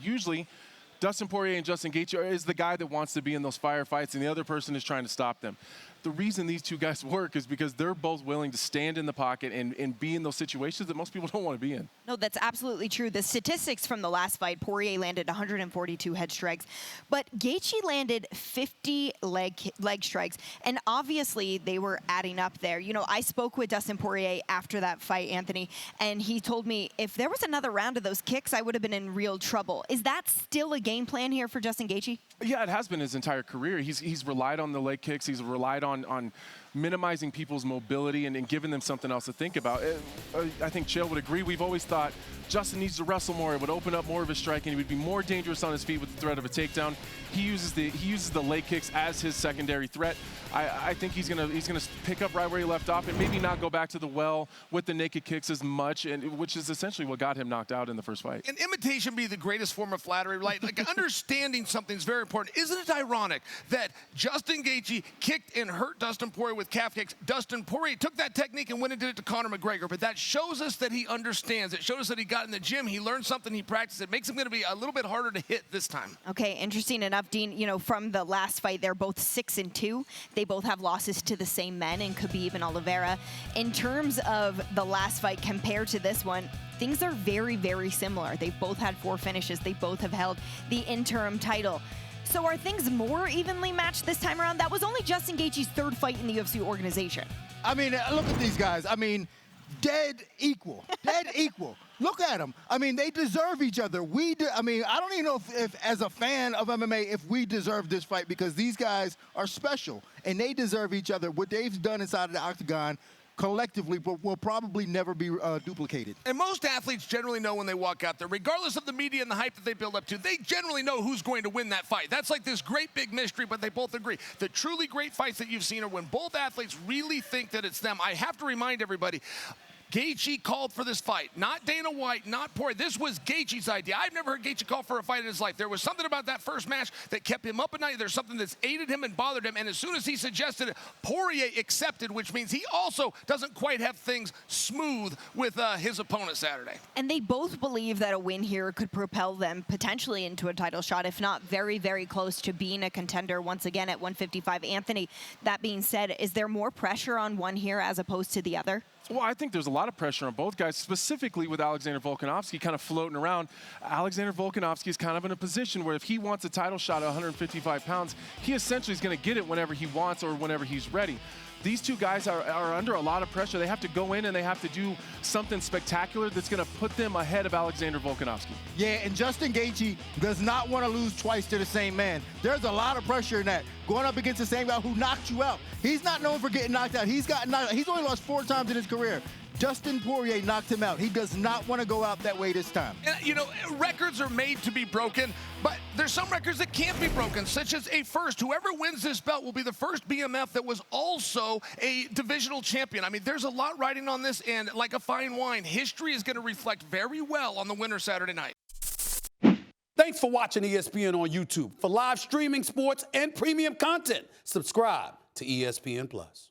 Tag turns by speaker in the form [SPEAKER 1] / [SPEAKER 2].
[SPEAKER 1] Usually, Dustin Poirier and Justin Gaethje is the guy that wants to be in those firefights, and the other person is trying to stop them. The reason these two guys work is because they're both willing to stand in the pocket and be in those situations that most people don't want to be in.
[SPEAKER 2] No, that's absolutely true. The statistics from the last fight, Poirier landed 142 head strikes, but Gaethje landed 50 leg strikes, and obviously they were adding up there. You know, I spoke with Dustin Poirier after that fight, Anthony, and he told me if there was another round of those kicks, I would have been in real trouble. Is that still a game plan here for Justin Gaethje?
[SPEAKER 1] Yeah, it has been his entire career. He's relied on the leg kicks. He's relied on minimizing people's mobility and giving them something else to think about. I think Chael would agree. We've always thought Justin needs to wrestle more. It would open up more of his striking. He would be more dangerous on his feet with the threat of a takedown. He uses the leg kicks as his secondary threat. I think he's gonna pick up right where he left off and maybe not go back to the well with the naked kicks as much, which is essentially what got him knocked out in the first fight.
[SPEAKER 3] Can imitation be the greatest form of flattery? Like understanding something is very important. Isn't it ironic that Justin Gaethje kicked and hurt Dustin Poirier with calf kicks? Dustin Poirier took that technique and went and did it to Conor McGregor, but that shows us that he understands. It shows us that he got in the gym, he learned something, he practiced. It makes him going to be a little bit harder to hit this time.
[SPEAKER 2] Okay, interesting enough, Dean, you know, from the last fight, they're both 6-2. They both have losses to the same men in Khabib and Oliveira. In terms of the last fight compared to this one, things are very, very similar. They both had 4 finishes. They both have held the interim title. So are things more evenly matched this time around? That was only Justin Gaethje's 3rd fight in the UFC organization.
[SPEAKER 4] I mean, look at these guys. I mean, dead equal. Dead equal. Look at them. I mean, they deserve each other. I mean, I don't even know if as a fan of MMA, if we deserve this fight, because these guys are special and they deserve each other. What they've done inside of the octagon collectively will probably never be duplicated.
[SPEAKER 3] And most athletes generally know when they walk out there, regardless of the media and the hype that they build up to, they generally know who's going to win that fight. That's like this great big mystery, but they both agree. The truly great fights that you've seen are when both athletes really think that it's them. I have to remind everybody, Gaethje called for this fight, not Dana White, not Poirier. This was Gaethje's idea. I've never heard Gaethje call for a fight in his life. There was something about that first match that kept him up at night. There's something that's aided him and bothered him, and as soon as he suggested it, Poirier accepted, which means he also doesn't quite have things smooth with his opponent Saturday.
[SPEAKER 2] And they both believe that a win here could propel them potentially into a title shot, if not very, very close to being a contender once again at 155. Anthony, that being said, is there more pressure on one here as opposed to the other?
[SPEAKER 1] Well, I think there's a lot of pressure on both guys, specifically with Alexander Volkanovski kind of floating around. Alexander Volkanovski is kind of in a position where if he wants a title shot at 155 pounds, he essentially is going to get it whenever he wants or whenever he's ready. These two guys are under a lot of pressure. They have to go in and they have to do something spectacular that's going to put them ahead of Alexander Volkanovski.
[SPEAKER 4] Yeah, and Justin Gaethje does not want to lose twice to the same man. There's a lot of pressure in that. Going up against the same guy who knocked you out. He's not known for getting knocked out. He's only lost 4 times in his career. Justin Poirier knocked him out. He does not want to go out that way this time.
[SPEAKER 3] And, you know, records are made to be broken, but there's some records that can't be broken, such as a first. Whoever wins this belt will be the first BMF that was also a divisional champion. I mean, there's a lot riding on this, and like a fine wine, history is going to reflect very well on the winner Saturday night.
[SPEAKER 5] Thanks for watching ESPN on YouTube. For live streaming, sports, and premium content, subscribe to ESPN+.